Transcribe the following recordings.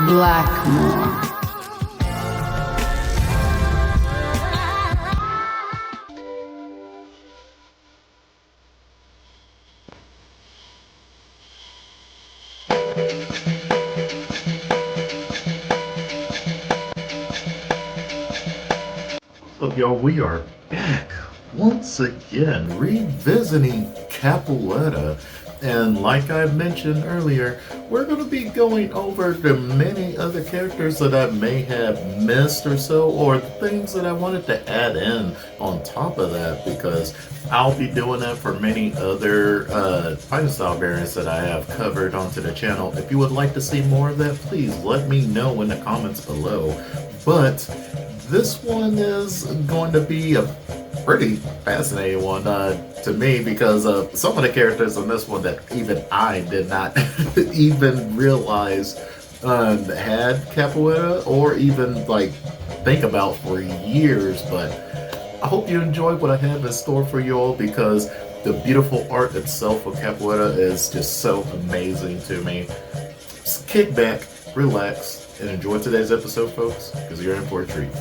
Blackmore. So, y'all, we are back once again, revisiting Capoeira. And like I mentioned earlier, we're going to be going over the many other characters that I may have missed or so, or things that I wanted to add in on top of that, because I'll be doing that for many other fighting style variants that I have covered onto the channel. If you would like to see more of that, please let me know in the comments below. But this one is going to be a pretty fascinating one to me, because some of the characters in this one that even I did not even realize had capoeira, or even like think about for years. But I hope you enjoyed what I have in store for you all, because the beautiful art itself of capoeira is just so amazing to me. Just kick back, relax, and enjoy today's episode, folks, because you're in for a treat.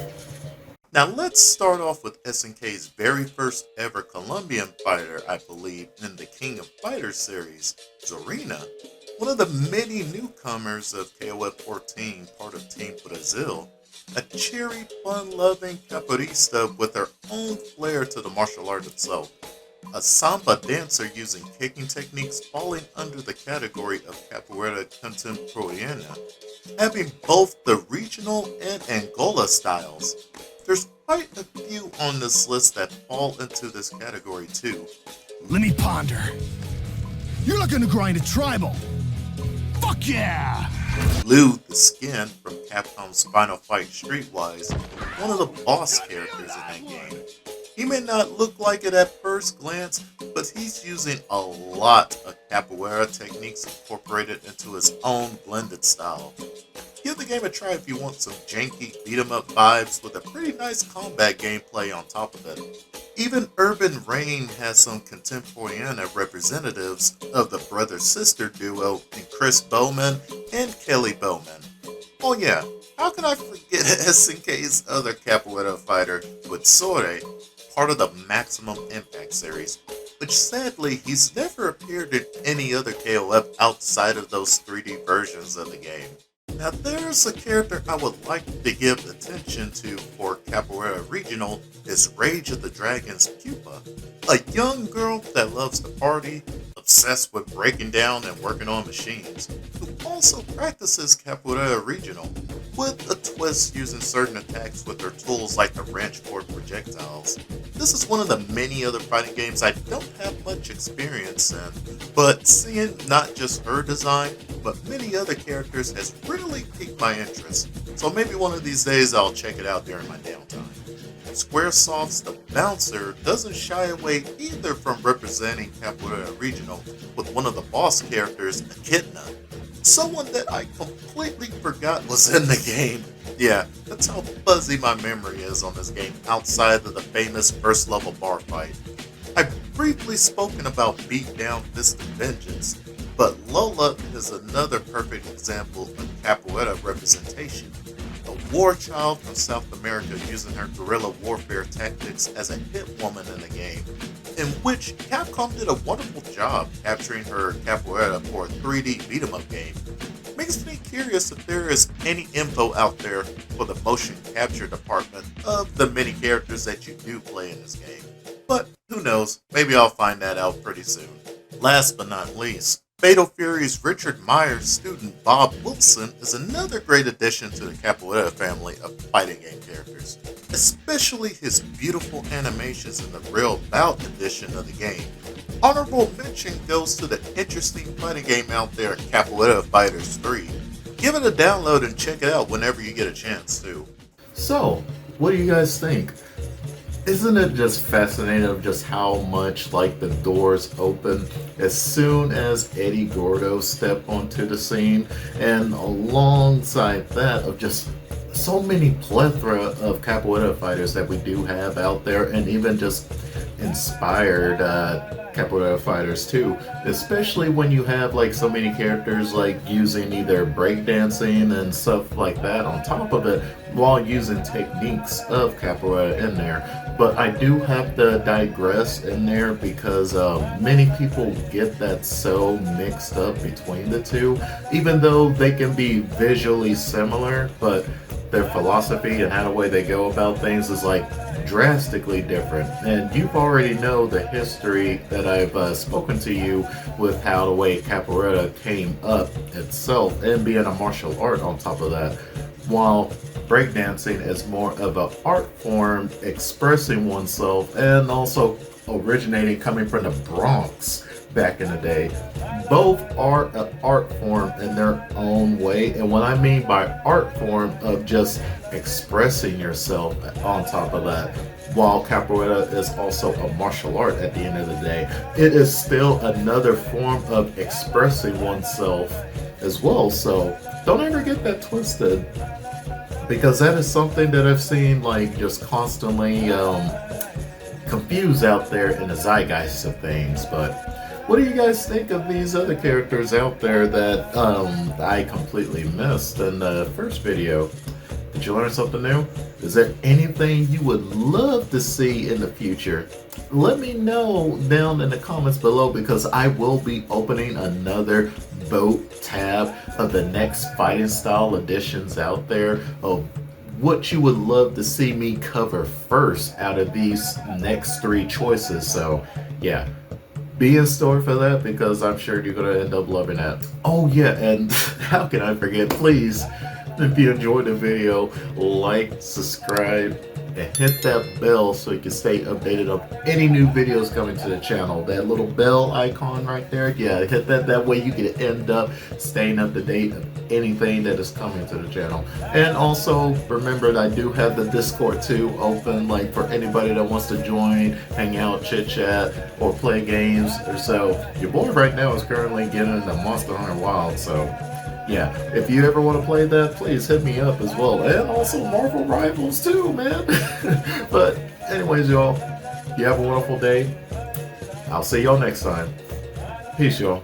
Now let's start off with SNK's very first ever Colombian fighter, I believe, in the King of Fighters series, Zorina, one of the many newcomers of KOF 14, part of Team Brazil, a cheery, fun-loving capoeirista with her own flair to the martial art itself, a samba dancer using kicking techniques falling under the category of Capoeira Contemporanea, having both the regional and Angola styles. There's quite a few on this list that fall into this category too. Let me ponder. You're looking to grind a tribal. Fuck yeah! Lou the Skin from Capcom's Final Fight Streetwise, one of the boss characters in that game. He may not look like it at first glance, but he's using a lot of capoeira techniques incorporated into his own blended style. Give the game a try if you want some janky beat-em-up vibes with a pretty nice combat gameplay on top of it. Even Urban Reign has some contemporaneous representatives of the brother-sister duo in Chris Bowman and Kelly Bowman. Oh yeah, how can I forget SNK's other capoeira fighter, Witsore, part of the Maximum Impact series, which sadly he's never appeared in any other KOF outside of those 3D versions of the game. Now there's a character I would like to give attention to for Capoeira Regional is Rage of the Dragons Pupa, a young girl that loves to party, obsessed with breaking down and working on machines, who also practices Capoeira Regional, with a twist using certain attacks with her tools like the wrench or projectiles. This is one of the many other fighting games I don't have much experience in, but seeing not just her design, but many other characters has really piqued my interest, so maybe one of these days I'll check it out during my downtime. Squaresoft's The Bouncer doesn't shy away either from representing Capoeira Regional with one of the boss characters, Echidna, someone that I completely forgot was in the game. Yeah, that's how fuzzy my memory is on this game outside of the famous first level bar fight. I've briefly spoken about Beatdown Fist of Vengeance, but Lola is another perfect example of capoeira representation. A war child from South America using her guerrilla warfare tactics as a hit woman in the game, in which Capcom did a wonderful job capturing her capoeira for a 3D beat-em-up game. Makes me curious if there is any info out there for the motion capture department of the many characters that you do play in this game. But who knows, maybe I'll find that out pretty soon. Last but not least, Fatal Fury's Richard Meyer's student Bob Wilson is another great addition to the Capoeira family of fighting game characters, especially his beautiful animations in the Real Bout edition of the game. Honorable mention goes to the interesting fighting game out there, Capoeira Fighters 3. Give it a download and check it out whenever you get a chance to. So, what do you guys think? Isn't it just fascinating of just how much like the doors open as soon as Eddie Gordo stepped onto the scene, and alongside that of just so many plethora of capoeira fighters that we do have out there, and even just inspired capoeira fighters too, especially when you have like so many characters like using either breakdancing and stuff like that on top of it while using techniques of capoeira in there. But I do have to digress in there because many people get that so mixed up between the two, even though they can be visually similar, but their philosophy and how the way they go about things is like drastically different. And you've already know the history that I've spoken to you with how the way capoeira came up itself and being a martial art on top of that, while breakdancing is more of an art form expressing oneself and also originating coming from the Bronx back in the day. Both are an art form in their own way, and what I mean by art form of just expressing yourself on top of that, while capoeira is also a martial art at the end of the day, it is still another form of expressing oneself as well. So don't ever get that twisted, because that is something that I've seen like just constantly confused out there in the zeitgeist of things. But what do you guys think of these other characters out there that I completely missed in the first video? Did you learn something new? Is there anything you would love to see in the future? Let me know down in the comments below, because I will be opening another vote tab of the next fighting style editions out there of what you would love to see me cover first out of these next 3 choices. So yeah, be in store for that, because I'm sure you're going to end up loving that. Oh yeah, and how can I forget, please, if you enjoyed the video, like, subscribe, and hit that bell so you can stay updated on any new videos coming to the channel. That little bell icon right there, yeah, hit that. That way you can end up staying up to date on anything that is coming to the channel. And also remember that I do have the Discord too open, like for anybody that wants to join, hang out, chit chat, or play games. Or so your boy right now is currently getting into Monster Hunter Wild, so yeah, if you ever want to play that, please hit me up as well. And also Marvel Rivals too, man. But anyways, y'all, you have a wonderful day. I'll see y'all next time. Peace, y'all.